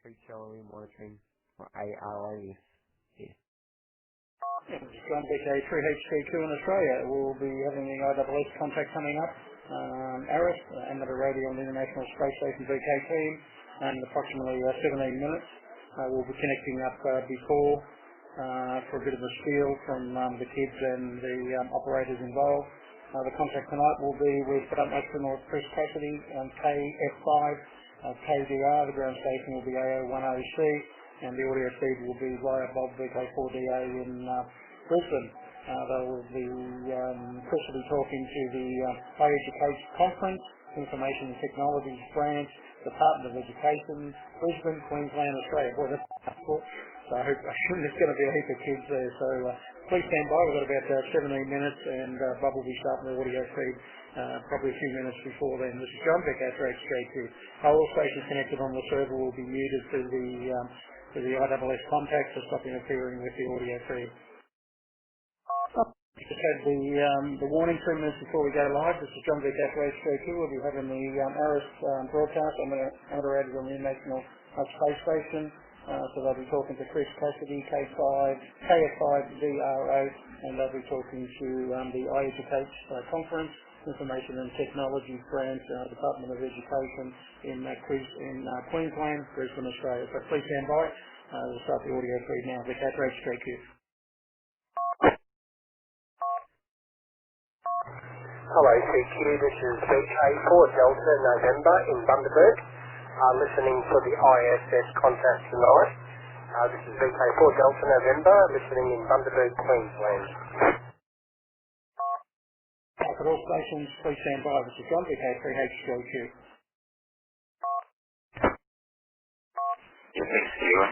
free salary monitoring for ARISS. Yeah, it's John BK 3HC2 in Australia. We'll be having the IRISS contact coming up. ARISS, Amateur Radio and International Space Station BK team, in approximately 17 minutes. We'll be connecting up before for a bit of a spiel from the kids and the operators involved. The contact tonight will be with astronaut Chris Cassidy, KF5, KDR, the ground station will be AO10C, and the audio feed will be via Bob VK4DA in Brisbane. Chris will be talking to the Higher Education Conference, Information and Technologies Branch, Department of Education, Brisbane, Queensland, Australia. Boy, that's cool. So I assume there's going to be a heap of kids there. So please stand by. We've got about 17 minutes, and Bob will be starting the audio feed probably a few minutes before then. This is John Beck, ARISS. All stations connected on the server will be muted to the IRISS contact to stop interfering with the audio feed. Just had the warning 2 minutes before we go live. This is John Beck, ARISS. We'll be having the ARISS broadcast on the Amateur Radio and International Space Station. So they'll be talking to Chris Cassidy, KF5DRO, and they'll be talking to the iEducate Conference, Information and Technology Branch, Department of Education in Queensland, Brisbane, Australia. So please stand by. We'll start the audio feed now. The ARISS. Hello CQ, this is VK4 Delta November in Bundaberg. Listening for the ISS contact tonight. This is VK4 Delta November, listening in Bundaberg, Queensland. At all stations, please stand by. This is John BK 3HQ. Yes, thanks, Kira.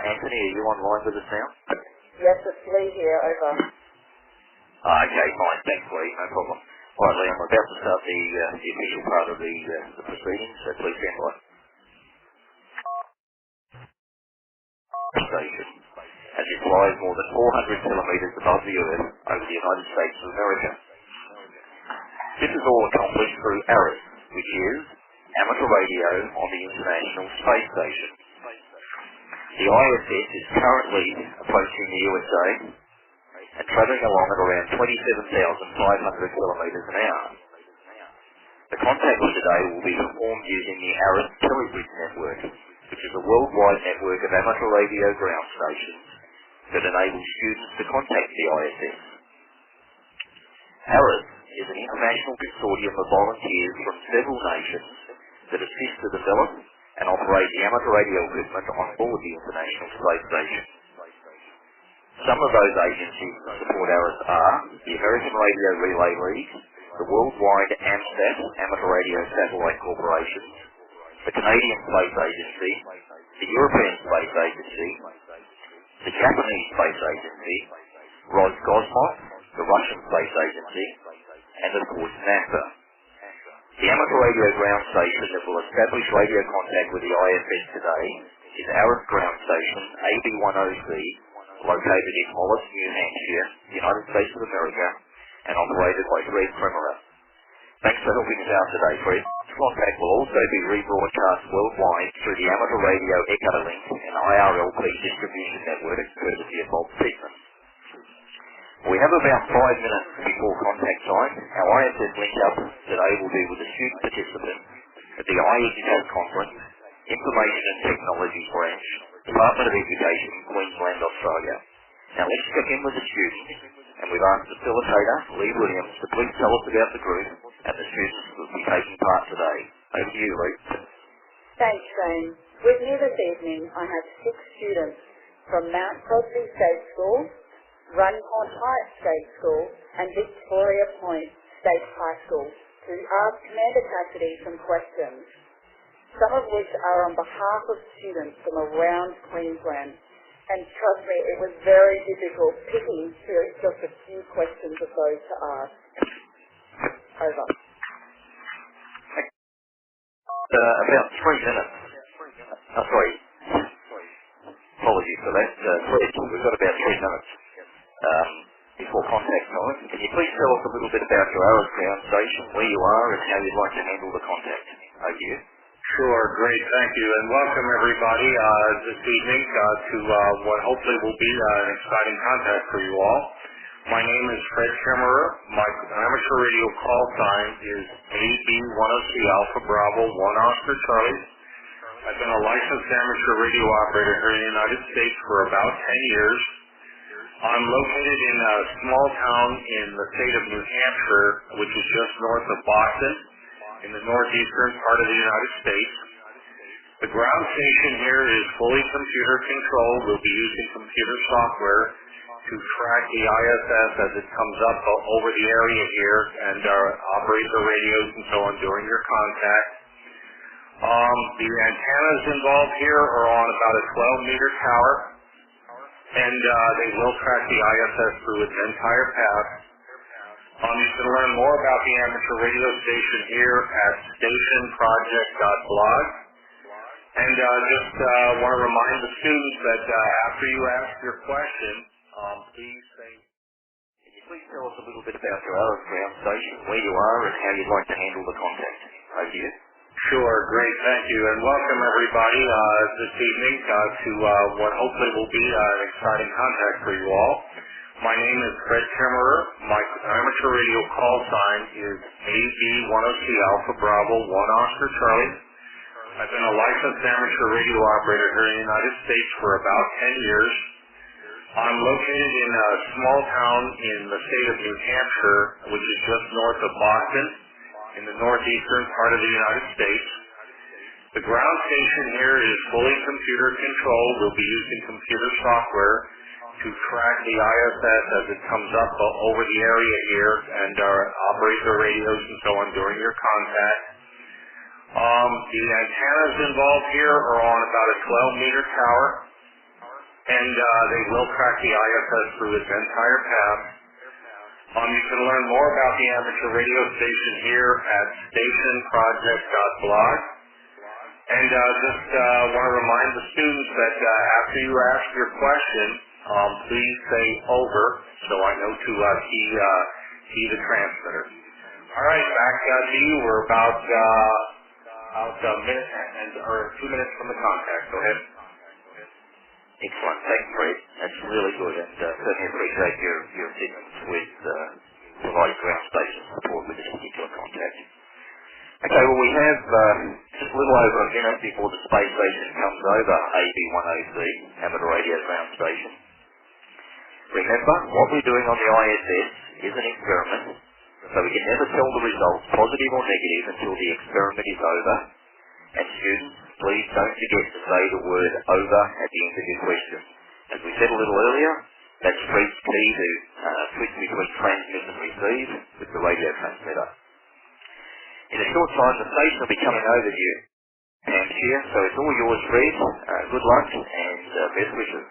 Anthony, are you online with us now? Yes, it's Lee here, over. Okay, fine, thanks Lee, no problem. Right, Lee, I'm about to start the official part of the proceedings, so please stand by. Station, as it flies more than 400 kilometres above the Earth over the United States of America. This is all accomplished through ARISS, which is Amateur Radio on the International Space Station. The ISS is currently approaching the USA and travelling along at around 27,500 kilometres an hour. The contact for today will be performed using the ARISS Telebridge network, which is a worldwide network of amateur radio ground stations that enables students to contact the ISS. ARISS is an international consortium of volunteers from several nations that assist to develop and operate the amateur radio equipment on board the International Space Station. Some of those agencies that support ARISS are the American Radio Relay League, the Worldwide AMSAT, Amateur Radio Satellite Corporation, the Canadian Space Agency, the European Space Agency, the Japanese Space Agency, Roscosmos, the Russian Space Agency, and of course NASA. The amateur radio ground station that will establish radio contact with the ISS today is ARISS Ground Station AB10C, located in Hollis, New Hampshire, United States of America, and operated by Fred Kremerer. Thanks for helping us out today, Fred. This contact will also be rebroadcast worldwide through the Amateur Radio Echolink and IRLP distribution network, courtesy of Bob Pittman. We have about 5 minutes before contact time. Our ISS link-up today will be with the student participants at the iEducate Conference, Information and Technologies Branch, Department of Education, Queensland, Australia. Now let's check in with the students, and we've asked facilitator, Lee Williams, to please tell us about the group and the students that will be taking part today. Over to you, Lee. Thanks, Shane. With me this evening, I have 6 students from Mount Crosby State School, Runcorn Heights State School, and Victoria Point State High School to ask Commander Cassidy some questions, some of which are on behalf of students from around Queensland. And trust me, it was very difficult picking just a few questions of those to ask. Over. About 3 minutes. Sorry. Apologies for that. We've got about 3 minutes before contact time. Can you please tell us a little bit about your ARISS ground station, where you are, and how you'd like to handle the contact? Over to you. Sure, great, thank you, and welcome everybody this evening to what hopefully will be an exciting contact for you all. My name is Fred Kimmerer. My amateur radio call sign is AB103 Alpha Bravo 1 Oscar Charlie. I've been a licensed amateur radio operator here in the United States for about 10 years. I'm located in a small town in the state of New Hampshire, which is just north of Boston, in the northeastern part of the United States. The ground station here is fully computer controlled. We'll be using computer software to track the ISS as it comes up over the area here and operate the radios and so on during your contact. The antennas involved here are on about a 12-meter tower, and they will track the ISS through its entire path. You can learn more about the amateur radio station here at stationproject.blog. And just want to remind the students that after you ask your question, please say... Can you please tell us a little bit about your ARISS ground station, where you are, and how you'd like to handle the contact? Over to you. Sure, great, thank you, and welcome everybody this evening to what hopefully will be an exciting contact for you all. My name is Fred Kimmerer. My amateur radio call sign is AB103 Alpha Bravo 1 Oscar Charlie. I've been a licensed amateur radio operator here in the United States for about 10 years. I'm located in a small town in the state of New Hampshire, which is just north of Boston, in the northeastern part of the United States. The ground station here is fully computer controlled. We'll be using computer software to track the ISS as it comes up over the area here and operate the radios and so on during your contact. The antennas involved here are on about a 12-meter tower, and they will track the ISS through its entire path. You can learn more about the amateur radio station here at stationproject.blog. And just want to remind the students that after you ask your question, please say over, so I know to key the transmitter. All right, back to you. We're about a minute or 2 minutes from the contact. Go ahead. Excellent. Thanks, Fred. That's really good, and certainly appreciate your assistance with providing ground station support with this particular contact. Okay, well, we have just a little over a minute before the space station comes over AB103, amateur radio ground station. Remember, what we're doing on the ISS is an experiment, so we can never tell the results, positive or negative, until the experiment is over. And students, please don't forget to say the word over at the end of your question. As we said a little earlier, that's Fred's key to switch between transmit and receive with the radio transmitter. In a short time, the station will be coming over to you, Hampshire, so it's all yours, Fred. Good luck and best wishes.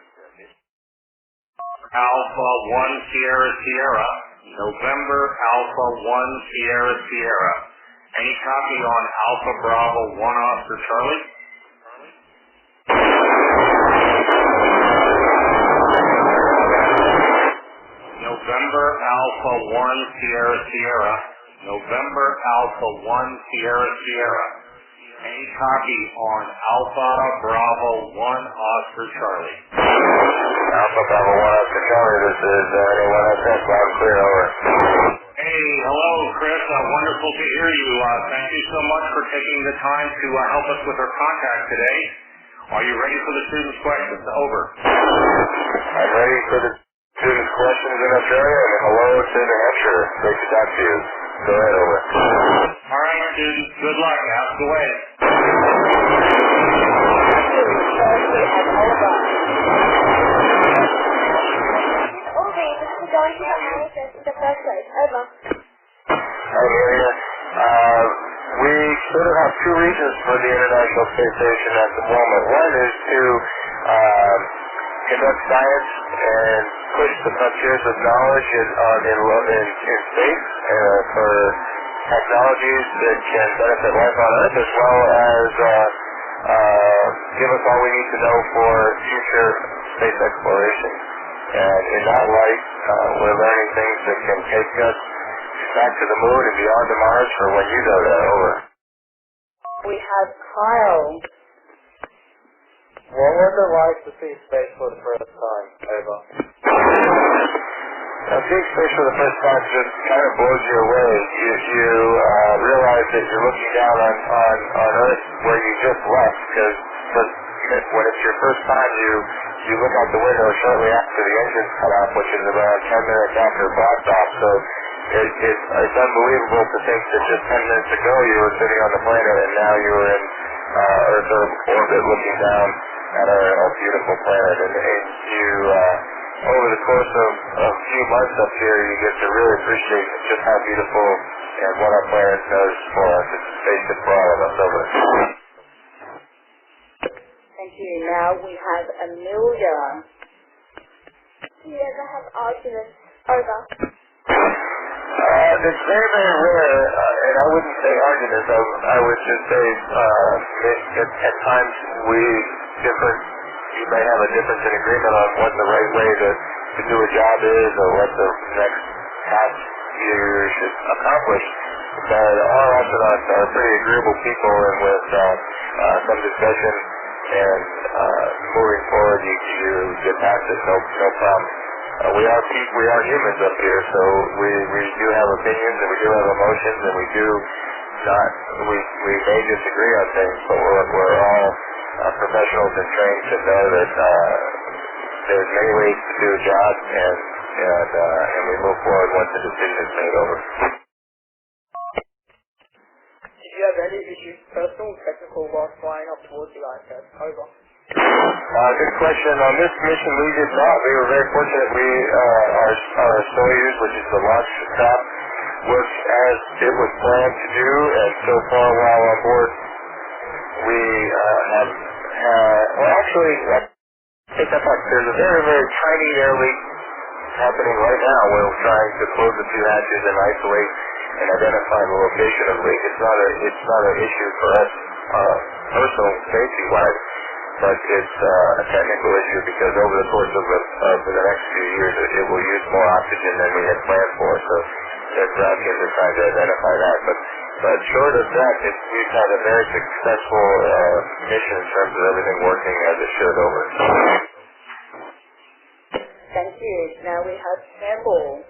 Alpha 1 Sierra Sierra, November Alpha 1 Sierra Sierra. Any copy on Alpha Bravo 1 Oscar Charlie? November Alpha 1 Sierra Sierra, November Alpha 1 Sierra Sierra. Any copy on Alpha Bravo 1 Oscar Charlie? Alpha Bravo 1 Oscar Charlie, this is A1SS, loud and clear, over. Hey, hello, Chris. Wonderful to hear you. Thank you so much for taking the time to help us with our contact today. Are you ready for the students' questions? Over. I'm ready for the students' questions in Australia, and hello to New Hampshire. Great to talk to you. Go ahead, over. All right, students. Good luck. Ask away. Going to the ISS in the first place. Over. I hear you. We sort of have two reasons for the International Space Station at the moment. One is to conduct science and push the frontiers of knowledge in space for technologies that can benefit life on Earth, as well as give us all we need to know for future space exploration. And in that light, we're learning things that can take us back to the moon and beyond to Mars for when you go there. Over. we have Kyle. What was it like to see space for the first time? Over. Seeing space for the first time just kind of blows you away. You realize that you're looking down on Earth where you just left, because when it's your first time, you look out the window shortly after the engines cut off, which is about 10 minutes after blast off. So it's unbelievable to think that just 10 minutes ago you were sitting on the planet and now you were in Earth orbit looking down at our beautiful planet. And you, over the course of a few months up here, you get to really appreciate just how beautiful and what our planet does for us. It's a spaceship for all of us. Over. Thank you. Now we have Amelia. Do you ever have arguments? Over. It's very, very rare, and I wouldn't say arguments. I would just say at times you may have a difference in agreement on what the right way to do a job is, or what the next task you should accomplish. But all astronauts are pretty agreeable people, and with some discussion and moving forward, you get past it, no problem. We are humans up here, so we do have opinions and we do have emotions, and we may disagree on things, but we're all professionals and trained to know that there's many ways to do a job, and we move forward once the decision is made. Over. Did you have any issues, personal or technical, while flying up towards the ISS? Over. Good question. On this mission, we did not. We were very fortunate. Our Soyuz, which is the launch craft, worked as it was planned to do, and so far while on board, we have take that back. There's a very, very tiny air leak happening right now. We're trying to close the two hatches and isolate and identify the location of the leak. It's not an issue for us, personal safety-wise, but it's a technical issue because over the course of the next few years, it will use more oxygen than we had planned for. So it's kids are trying to identify that. But short of that, we've had a very successful mission in terms of everything working as it should. Over. Thank you. Now we have Campbell.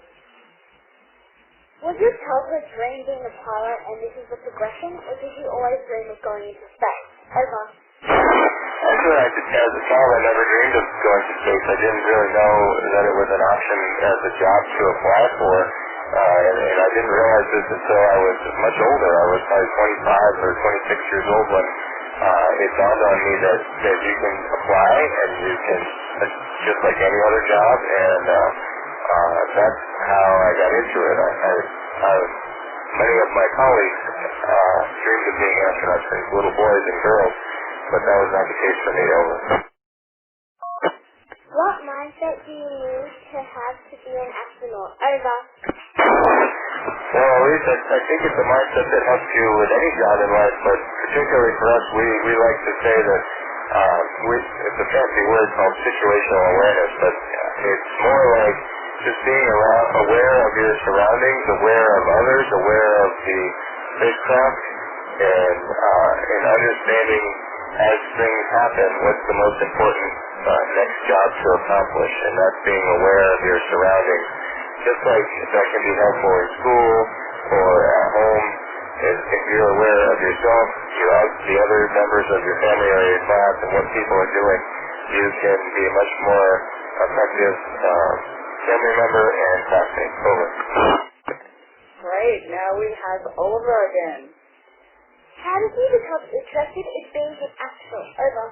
Was your childhood dream being a pilot and this is the progression, or did you always dream of going into space? Over. Actually, as a child, I never dreamed of going to space. I didn't really know that it was an option as a job to apply for. And I didn't realize this until I was much older. I was probably 25 or 26 years old when it dawned on me that you can apply and you can, just like any other job, and that's how I got into it. Many of my colleagues dreamed of being astronauts, little boys and girls, but that was not the case for me. Over. What mindset do you need to have to be an astronaut? Over. Well, at least I think it's a mindset that helps you with any job in life, but particularly for us, we like to say that it's a fancy word called situational awareness, but it's more like just being aware of your surroundings, aware of others, aware of the spacecraft, and understanding as things happen what's the most important next job to accomplish, and that's being aware of your surroundings. Just like that can be helpful in school or at home, if you're aware of yourself, the other members of your family or your class, and what people are doing, you can be a much more effective family member and classmate. Over. Great. Now we have Oliver again. How did you become interested in being an astronaut? Over.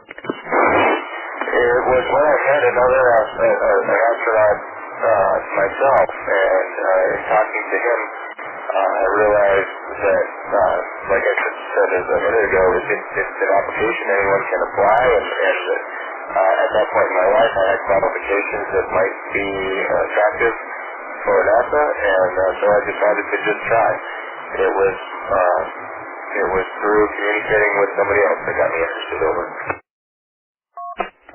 It was when I met another astronaut myself, and in talking to him, I realized that, like I said a minute ago, it's an application anyone can apply, and at that point in my life, I had qualifications that might be attractive for NASA, and so I decided to just try. It was through communicating with somebody else that got me interested. Over.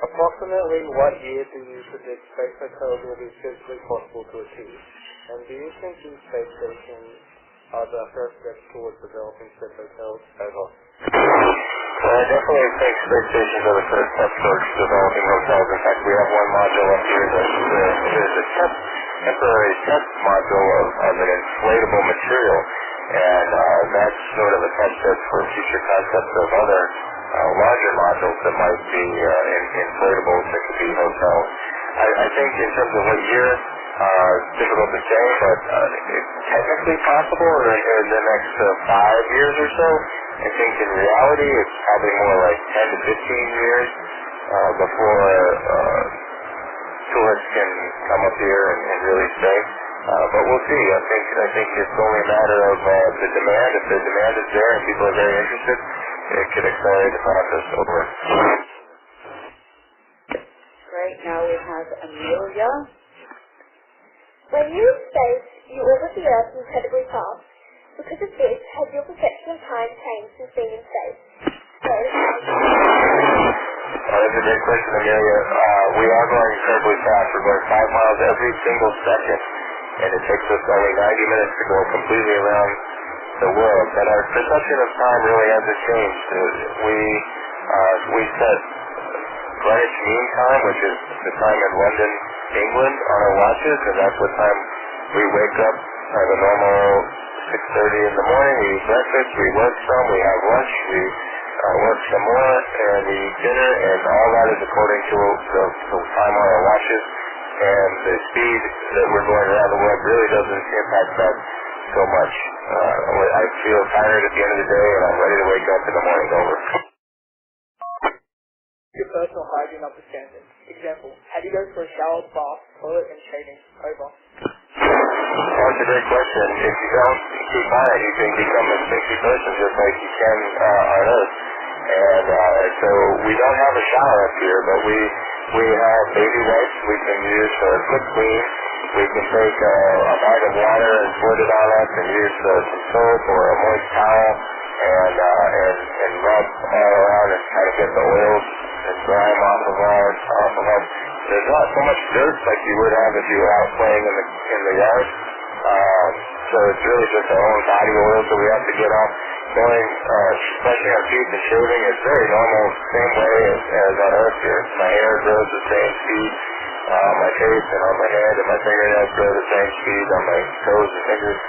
Approximately what year do you predict space travel will be physically possible to achieve? And do you think these space stations are the first steps towards developing said hotels? Over. Well, I definitely think space stations are the first step towards developing hotels. In fact, we have one module up here that is a temporary test module of an inflatable material, and that's sort of a test bed for future concepts of other larger modules that might be inflatables that could be hotels. I think in terms of what year, difficult to say, but it's technically possible in the next 5 years or so. I think in reality it's probably more like 10 to 15 years before tourists can come up here and really stay. But we'll see. I think it's only a matter of the demand. If the demand is there and people are very interested, it could accelerate the process over. Great. Now we have Amelia. When you're in space, you orbit the Earth incredibly fast. Because of this, has your perception of time changed since being in space? That's a great question, Amelia. We are going incredibly fast. We're going 5 miles every single second, and it takes us only 90 minutes to go completely around the world. But our perception of time really hasn't changed. We set Greenwich Mean Time, which is the time in London, England, on our watches, and that's what time we wake up at a normal 6:30 in the morning. We eat breakfast, we work some, we have lunch, we work some more, and we eat dinner, and all that is according to the time on our watches. And the speed that we're going around the world really doesn't impact that so much. I feel tired at the end of the day, and I'm ready to wake up in the morning. Over. Your personal hygiene up to standard. Example, how do you go for a shower, bath, toilet, and shaving? Over. That's a great question. If you don't keep on it, you can become a stinky person just like you can on Earth. And so we don't have a shower up here, but we have baby wipes we can use for a quick clean. We can take a bag of water and squirt it on us and use some soap or a moist towel and rub all around and try to get the oils and grime off of us. There's not so much dirt like you would have if you were out playing in the yard. So it's really just our own body oil that we have to get off. Brushing our teeth and shaving is very normal, same way as on Earth here. My hair grows the same speed on my face and on my head, and my fingernails grow the same speed on my toes and fingers.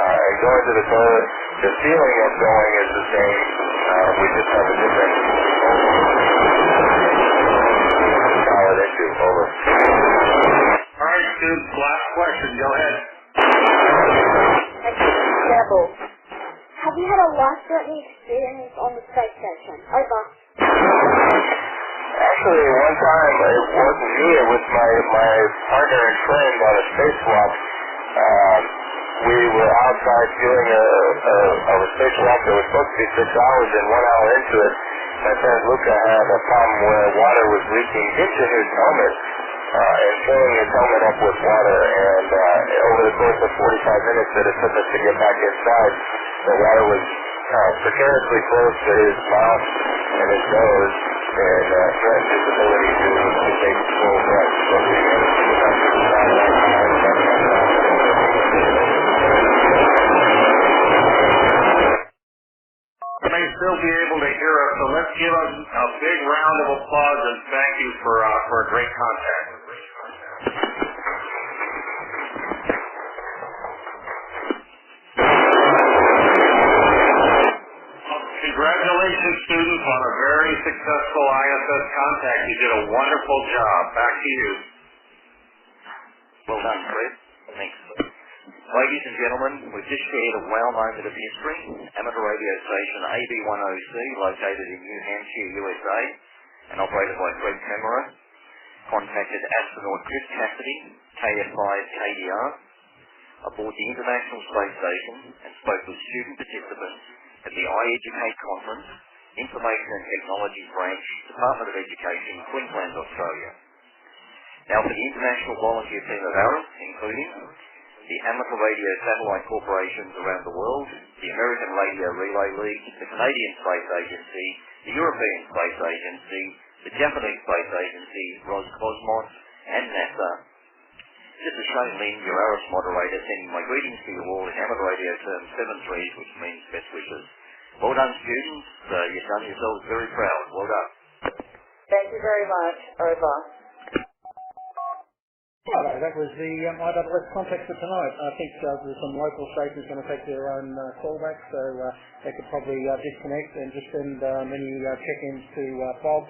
And going to the toilet, the feeling of going is the same. We just have a different solid issue. Over. All right, students, last question. Go ahead. Example. Have you had a life-threatening experience on the space station? Over. Actually, one time, it wasn't me, it was my partner and friend on a spacewalk. We were outside doing a spacewalk that was supposed to be 6 hours, and 1 hour into it, my friend Luca had a problem where water was leaking into his helmet and filling his helmet up with water, and over the course of 45 minutes that it took us to get back inside, the water was precariously close to his mouth and his nose, and threatened his ability to take full breath. So we managed to get back inside that time. You may still be able to hear us, so let's give us a big round of applause and thank you for a great contact. Congratulations, students, on a very successful ISS contact. You did a wonderful job. Back to you. Well done, Fred. Thanks. Ladies and gentlemen, we've just shared a wow moment of history. Amateur radio station AB10C, located in New Hampshire, USA, and operated by Fred Tremera, contacted astronaut Chris Cassidy, KF5KDR, aboard the International Space Station and spoke with student participants at the iEducate Conference, Information and Technology Branch, Department of Education, Queensland, Australia. Now for the international volunteer team of ARISS, including the Amateur Radio Satellite Corporations around the world, the American Radio Relay League, the Canadian Space Agency, the European Space Agency, the Japanese Space Agency, Roscosmos, and NASA. This is Shane Lynn, your ARISS moderator, sending my greetings to you all in amateur radio term 7-3, which means best wishes. Well done, students. You've done yourselves very proud. Well done. Thank you very much. Over. Righto, that was the IRS contact for tonight. I think there's some local stations going to take their own callbacks, so they could probably disconnect and just send many check-ins to Bob,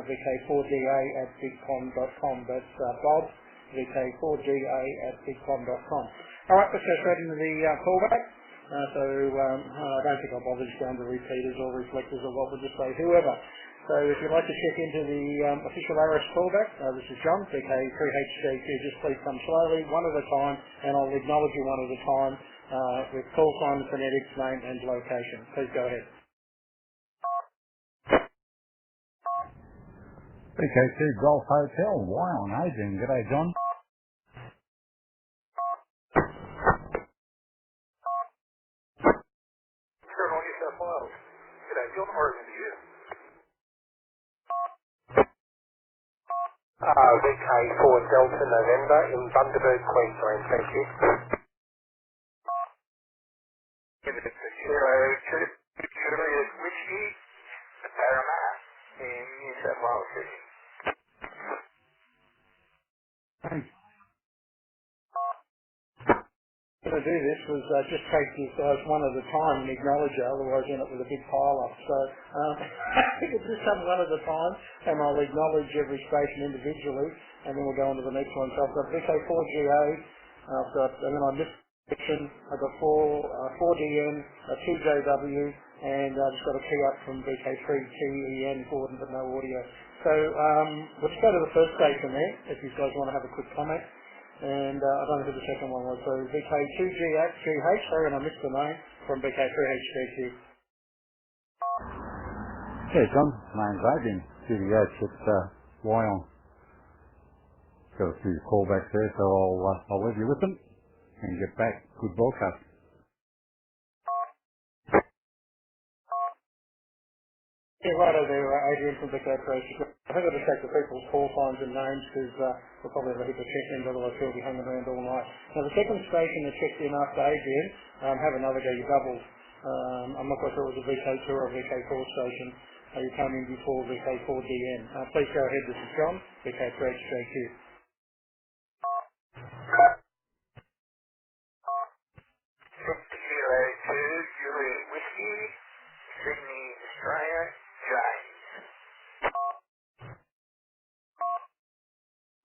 VK4GA@bigpond.com. That's Bob, VK4GA@bigpond.com. All right, let's go straight into the callback. I don't think I'll bother just going to repeaters or reflectors or what we'll just say whoever. So if you'd like to check into the official ARISS callback, this is John, VK3HJQ. Just please come slowly, one at a time, and I'll acknowledge you one at a time with call sign, phonetics, name, and location. Please go ahead. VK2 Golf Hotel, Wyong, Adrian. G'day, John. Colonel New South Wales. G'day, John. Oregon to you. VK4 Delta November in Bundaberg, Queensland. Thank you. Kilo 2 Juliet Whiskey, Parramatta in New South Wales City. Thanks. Going to do this was just take you guys one at a time and acknowledge you, otherwise you end up with a big pile up. So we'll just come one at a time and I'll acknowledge every station individually and then we'll go on to the next one. So I've got VK4GA, and then I missed section, I've got 4DN, 2JW, and I've just got a key up from VK3TEN Gordon but no audio. So we'll just go to the first station there if you guys want to have a quick comment. And I don't know who the second one was. So VK2GH, sorry, and I missed the name, from VK3HJQ. Yeah, John, my name's Adrian. GDH at Wyong. Got a few callbacks there, so I'll leave you with them and get back. Good broadcast. Yeah, right over there, Adrian from VK3HJQ. I think I'll just take the people's call signs and names because we'll probably have a heap of check-ins, otherwise we'll be hanging around all night. Now the second station that checked in after Adrian, have another go, you doubled. I'm not quite sure it was a VK2 or a VK4 station. You came in before VK4DN. Please go ahead, this is John, VK3HJQ. Kilo 2 Juliet Whiskey, Sydney, Australia, James.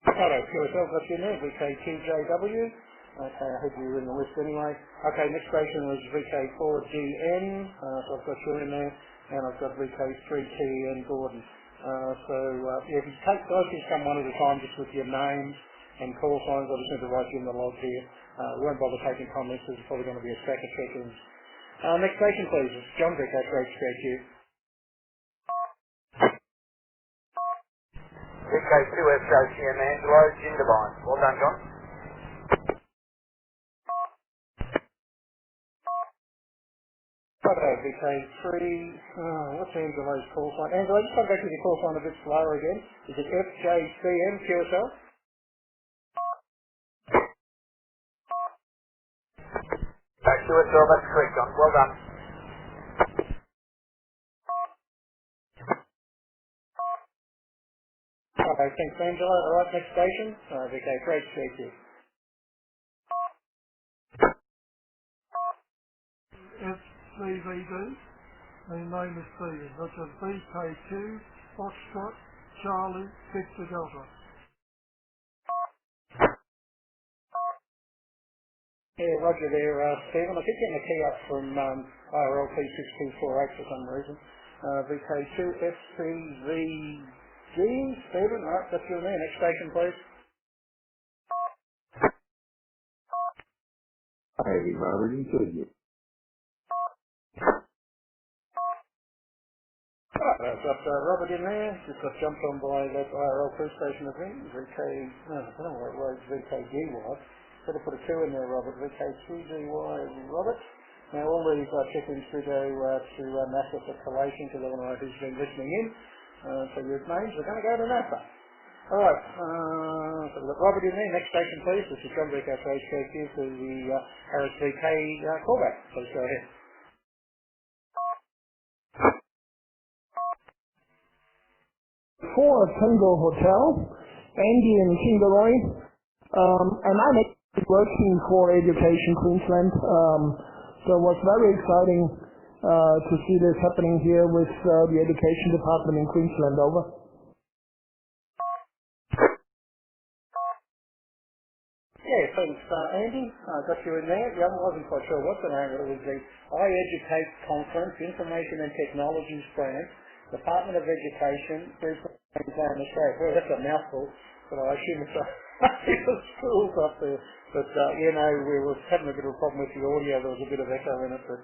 Hello, QSL got you in there, VK2JW. Okay, I hope you were in the list anyway. Okay, next station was VK4GN, so I've got you in there, and I've got VK3TN Gordon. Yeah, if you take those, just come one at a time, just with your names and call signs. I just need to write you in the log here. We won't bother taking comments, there's probably going to be a stack of check-ins. Next station, please, is John, VK3HJQ. VK2SJCM Angelo, Jindabyne. Well done, John. Righto, VK3, what's Angelo's call sign? Angelo, just come back with your call sign a bit slower again. Is it FJCM, QSL? QSL, that's correct, John. Well done. Okay, thanks, Angelo. Alright, next station, VK3HJQ. FCVD, the name is Stephen. That's a VK2, Foxtrot, Charlie, Victor Delta. Yeah, roger there, Stephen. I keep getting a key up from IRL P6248 for some reason. VK2FCVG, Stephen. Alright, that's your name. Next station, please. Hey, Robert, you said you. I've got Robert in there. Just got jumped on by that IRL crew station event. I don't know what it was, VKG was. Better put a 2 in there, Robert. VK2GY, Robert. Now all these check-ins do go to NASA for collation because I want to know who's been listening in. So your names are going to go to NASA. Alright, so we've got Robert in there. Next station, please. This is John Vick, our HJQ for the ARISS callback. Please go ahead. For Tango Hotel, Andy and Kingaroy, and I'm actually working for Education Queensland, so it was very exciting to see this happening here with the Education Department in Queensland. Over. Yeah, thanks, Andy. Got you in there. I wasn't quite sure what the name of it was. The iEducate Conference, Information and Technologies Branch, Department of Education, Queensland, Australia. Well, that's a mouthful, but I assume it's the schools up there. But, we were having a bit of a problem with the audio. There was a bit of echo in it, but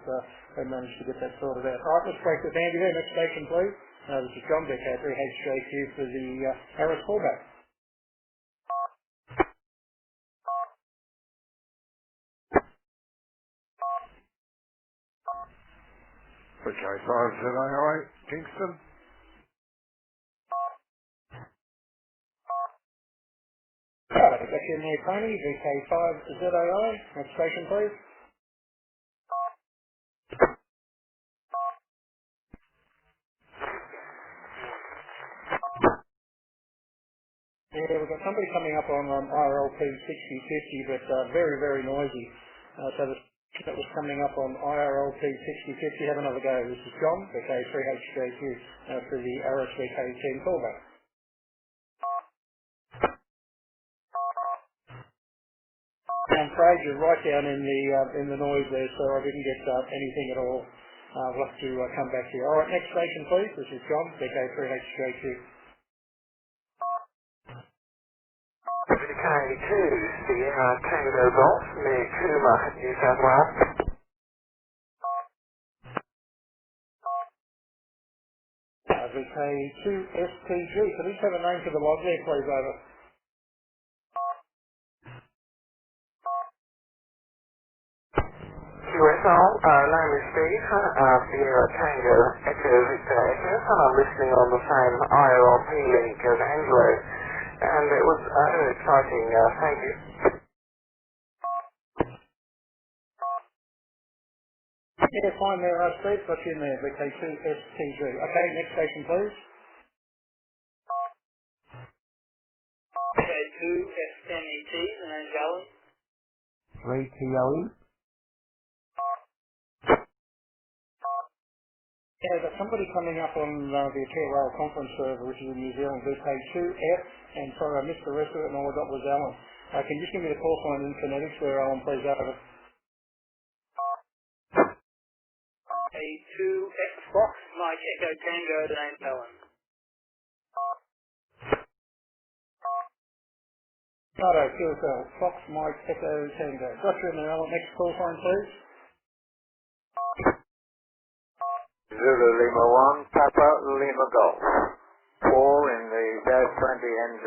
they managed to get that sorted out. All right, let's break with Andy there. Next station, please. This is John Beck, HJQ for the ARISS callback. VK5ZAI, Kingston. Back in there, Tony, VK5ZAI. Next station, please. Yeah, we've got somebody coming up on IRLP 6050, but very, very noisy. So the that was coming up on IRLP 6050. Have another go. This is John, VK3HJQ, for the ARISS VK team callback. I'm afraid you're right down in the noise there, so I didn't get anything at all. We'll have to come back to you. All right, next station, please. This is John, VK3HJQ. VK2, Sierra Tango Golf, near Cooma, New South Wales. VK2STG. Can you just have a name for the log there, please, over? QSL, name is Steve, Sierra Tango Echo Victor Echo, and I'm listening on the same IRLP link as Angelo. And it was very exciting, thank you. Yeah, fine there, Steve. Got you in there, VK2STG. Okay, next station, please. VK2SNET, the name's Alan. 3TOE. Yeah, there's somebody coming up on the Air Rail conference server, which is in New Zealand, VK2F, and sorry, I missed the rest of it, and all I got was Alan. Can you just give me the call sign in phonetics there, Alan, please, over? A2X Fox, Mike Echo Tango, the name's Alan. Righto, QSL, Fox, Mike, Echo, Tango. Got you in there, Alan. Next call sign, please. Zulu Lima 1, Papa Lima Golf. 4 in the Dash 20 NZ.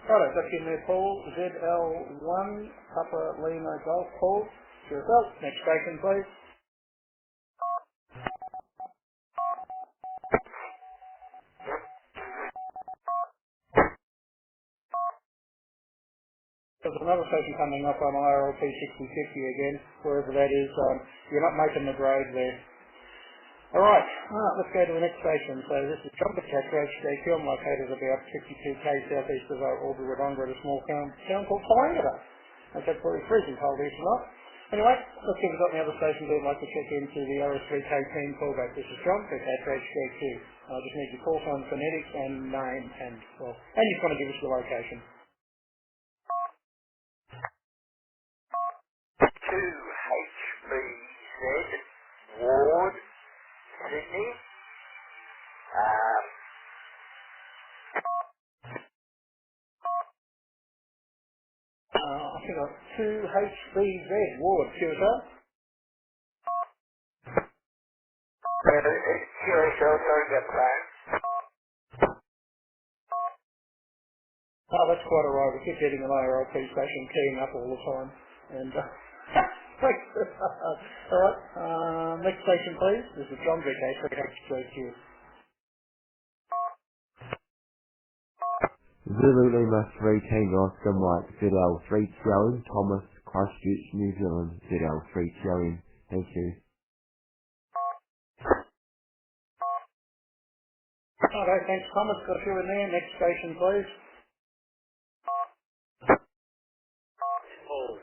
Righto, got you in there, Paul. ZL1, Papa Lima Golf, Paul. QSL. Next station, please. There's another station coming up on IRLP 6050 again, wherever that is. You're not making the grade there. Alright, let's go to the next station. So this is John Butcher, HJQ. I'm located about 52k southeast of Albury Wodonga at a small town called Whangarei. It's absolutely freezing cold here tonight. Anyway, let's see if we've got any other stations that would like to check into the ARISS VK team callback. This is John Butcher, HJQ. I just need your call sign, phonetics, and name, and you just want to give us the location. 2HBZ Ward, Sydney. I think I've 2HBZ Ward, QSL. QSL, sorry about that. Oh, that's quite alright. We keep getting an IRLP station keying up all the time. And, alright, next station please. This is John VK, HJQ. Zulu Lima 3 Tango Oscar Mike ZL 3 Sierra Thomas Christchurch New Zealand ZL 3 Sierra. Thank you. Okay, thanks Thomas. Got you in there. Next station please. Paul.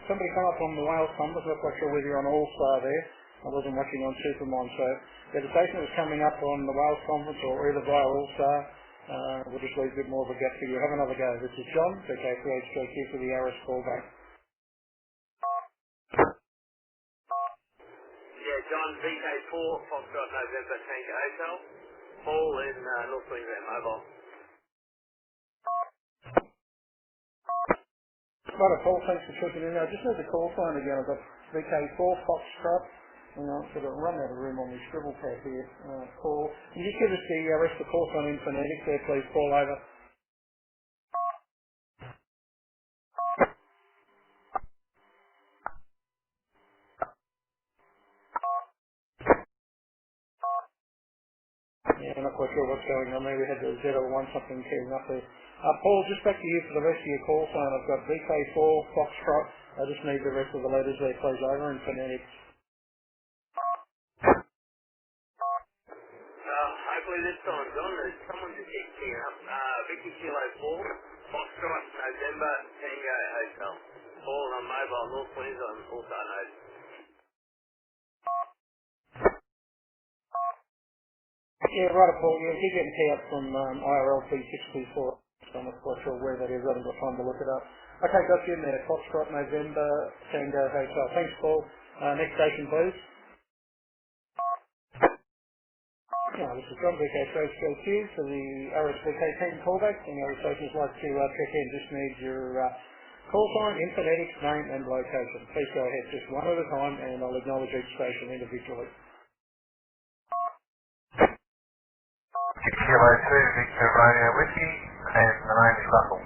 Somebody come up on the Wales compass. I'm not quite sure whether you're on All-Star there. I wasn't watching on Supermon, so the station was coming up on the Wales conference or either via All-Star. We'll just leave a bit more of a gap for you. Have another go. This is John, VK3HJQ for the ARISS callback. Yeah, John, VK4, Foxtrot November Tango Hotel. Paul in North Queensland Mobile. Right, Paul, thanks for checking in. I just need the call sign again. I've got VK4 Foxtrot. Hang on, sort of run out of room on my scribble pad here. Paul, can you just give us the rest of the call sign in phonetics there, please, Paul, over. Yeah, I'm not quite sure what's going on there. We had the Z01 something queuing up there. Paul, just back to you for the rest of your call sign. I've got VK4 Foxtrot. I just need the rest of the letters there, please, over in phonetics. Hopefully this time, John, there's someone just keeps picking up. Vicky Kilo 4, Foxtrot November Tango Hotel. Paul on mobile, North Queensland, also knows. Yeah, right, Paul. Yeah, you're getting key up from IRL P624. So I'm not quite sure where that is. I haven't got time to look it up. Okay, got you in there. Foxtrot November Tango Hotel. Thanks, Paul. Next station, please. Yeah, this is John, VK3HJQ for the ARISS VK team callback. Any other stations like to check in, just need your call sign, in phonetics, name and location. Please go ahead just one at a time and I'll acknowledge each station individually. Kilo 2 Victor Romeo Whiskey and the name is Russell.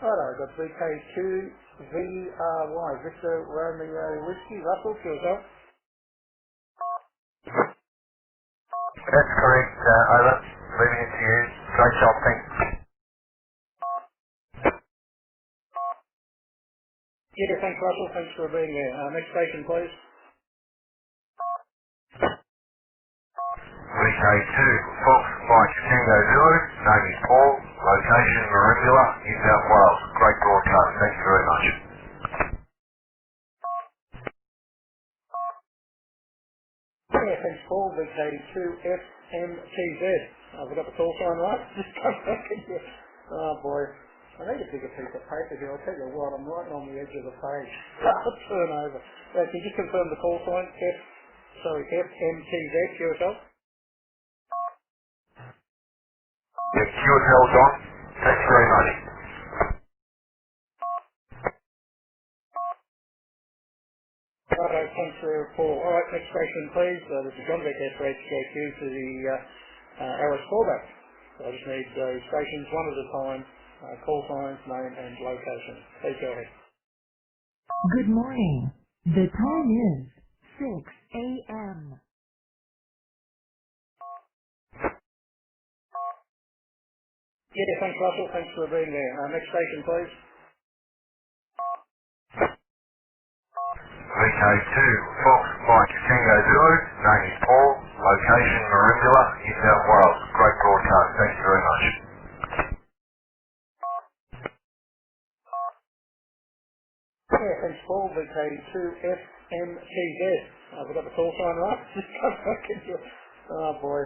Righto, I've got VK2 VRY, Victor Romeo Whiskey. Russell, to yourself. That's correct, over. Leaving it to you. Great job, thanks. Yeah, thanks Russell, thanks for being there. Next station please. VK2 Fox Mike Tango Zulu, name is Paul, location Maroondah, New South Wales. Great broadcast, thank you very much. Yeah, thanks Paul, VK2 FMTZ. Have we got the call sign right? Just come back into it. Oh boy. I need a bigger piece of paper here. I'll tell you what, I'm right on the edge of the page. I'll turn over. Can you just confirm the call sign? FMTZ, yourself? Yeah, QSL John, thanks very much. Righto, thanks for Paul. Alright, next station please. This is John VK3HJQ for the ARISS callback. So I just need stations one at a time, call signs, name and location. Please go ahead. Good morning. The time is 6 a.m. Yeah, thanks Russell, thanks for being there. Next station please. VK2 Fox Mike Tango Zulu, name is Paul, location Maroondah, New South Wales. Great broadcast, thank you very much. Yeah, thanks Paul, VK2 FMTZ. We've got the call sign right? Just come back into it. Oh boy.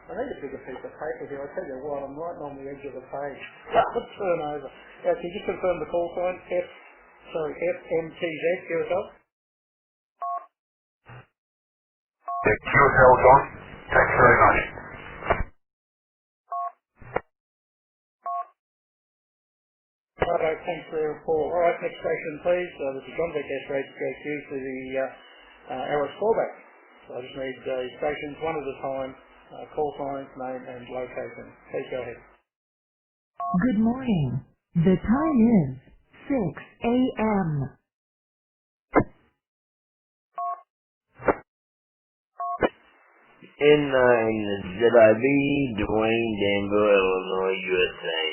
I need a bigger piece of paper here. I'll tell you what, I'm right on the edge of the page. I'll turn over. Can you just confirm the call sign? FMTZ, yourself? Yeah, QSL John, thanks very much. Righto, thanks for Paul. Alright, next station please. This is John VK3HJQ for the ARISS callback. So I just need stations one at a time, call signs, name and location. Please go ahead. Good morning. The time is 6 a.m. N9 ZIB, Dwayne, Danville, Illinois, USA.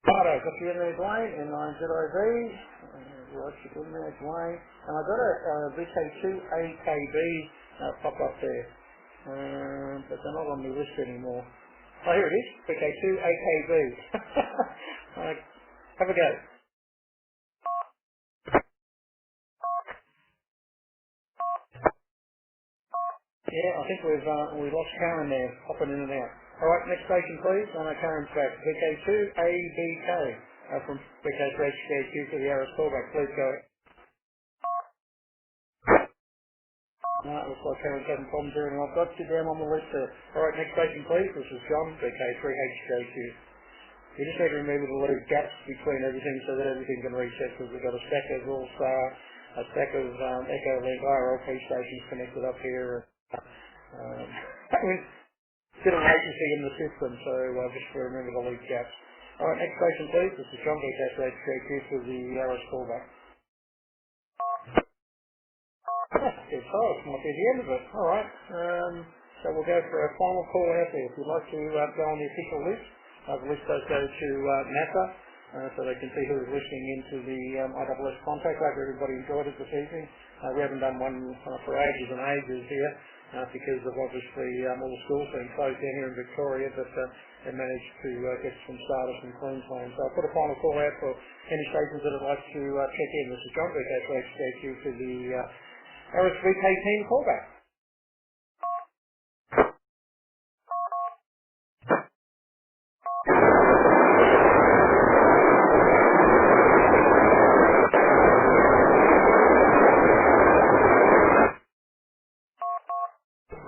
Righto, got you in there, Dwayne, N9 ZIB. Got you in there, Dwayne. And I got a VK2AKB pop up there. But they're not on the list anymore. Oh, here it is, VK2AKB. Right, have a go. Yeah, I think we've lost Karen there, hopping in and out. All right, next station, please. I know Karen's back. VK2ABK from VK3HQ to the ARISS callback. Please go. No, it looks like Karen's having problems here, and I've got you down on the list there. All right, next station, please. This is John, VK3HQ. We just need to remove the little gaps between everything so that everything can reset, because we've got a stack of All-Star, a stack of Echo Link IRLP stations connected up here. With a bit of latency in the system, so just to remember the leak gaps. Alright, next station please. This is John VK3HQ for the ARISS callback. Good size, might be the end of it. Alright, so we'll go for a final call out there. If you'd like to go on the official list, the list does go to NASA, so they can see who is listening into the IRSS contact. I hope everybody enjoyed it this evening. We haven't done one for ages and ages here. Because of obviously all the schools being closed down here in Victoria, but they managed to get some status in Queensland. So I'll put a final call out for any stations that would like to check in. This is John VK3HQ to the ARISS VK team callback.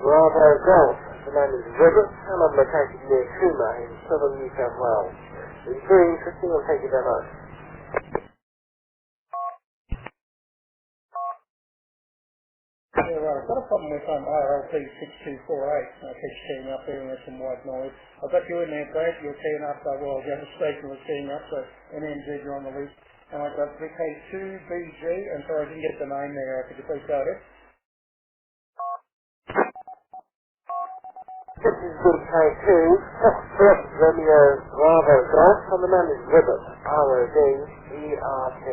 Bravo Golf. The name is River, and I'm located near Cooma in southern New South Wales. It's very interesting. I'll take you demo. Yeah, right. I've got a problem with IRLP 6248. Keeps keying up there and there's some white noise. I've got you in there, Brad. You're keying up. Well, the other station was keying up, so NNZ, you're on the list. And I've got VK2BG, and sorry, I didn't get the name there. Could you please go ahead? This is VK2, Foxtrot Romeo Bravo Golf, and the name is Ribbert, R-O-D-E-R-T.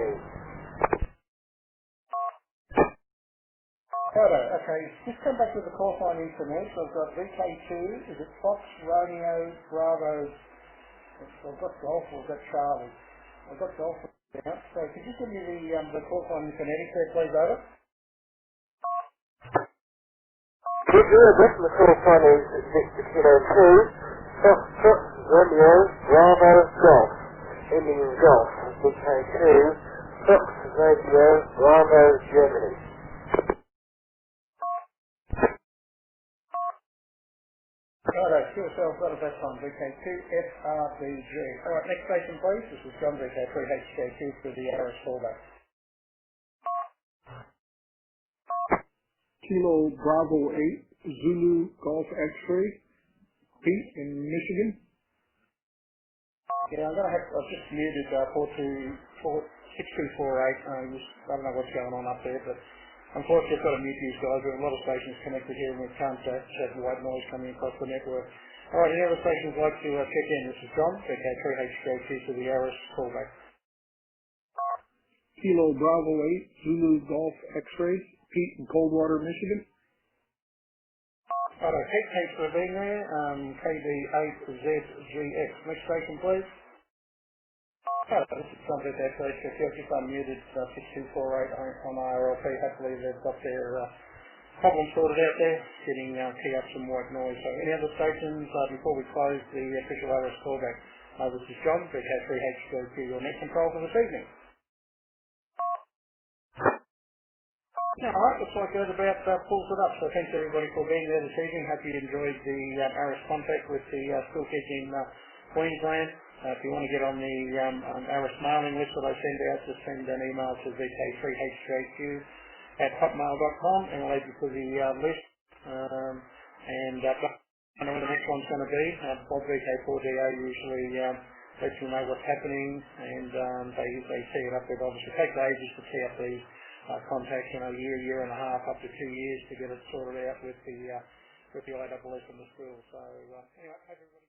Righto, okay, just come back with the call sign in for me. So I've got VK2, is it Fox, Romeo, Bravo, I've got Golf, or I've got Charlie. I've got Golf now. So could you give me the call sign in phonetic there, please, over? Good, the call sign is Victor Kilo 2, Foxtrot Romeo Bravo Golf, ending in Golf, VK2, Fox Radio Bravo Germany. Righto, sure, so I've got a best on VK2FRBG. Alright, next station please. This is John VK3HQ for the ARISS callback. Kilo Bravo 8, Zulu Golf X-Ray, Pete in Michigan. Yeah, I've just muted 6248. I don't know what's going on up there, but unfortunately I've got to mute these guys. We have a lot of stations connected here and we can't have white noise coming across the network. Alright, any other stations like to check in? This is John, VK3HQ to the ARISS callback. Kilo Bravo 8, Zulu Golf X-Ray, Pete in Coldwater, Michigan. Righto, Pete, thanks for being there. KB8ZGX. Next station, please. Righto, this is John VK3HQ. I've just unmuted 6248 on IRLP. Hopefully they've got their problem sorted out there, getting key up some white noise. So any other stations before we close the official ARISS callback? This is John, VK3HQ, your net control for this evening. Alright, looks like that about pulls it up. So thanks everybody for being there this evening. Hope you enjoyed the ARISS contact with the school kids in Queensland. If you want to get on the ARISS mailing list that I send out, just send an email to vk3hq@hotmail.com and I'll add you to the list. I know when the next one's going to be. Bob VK4DA usually lets you know what's happening and they tee it up. It obviously takes ages to tee up these contact, year and a half, up to 2 years to get it sorted out with the ISS and the school. So anyway, hope everybody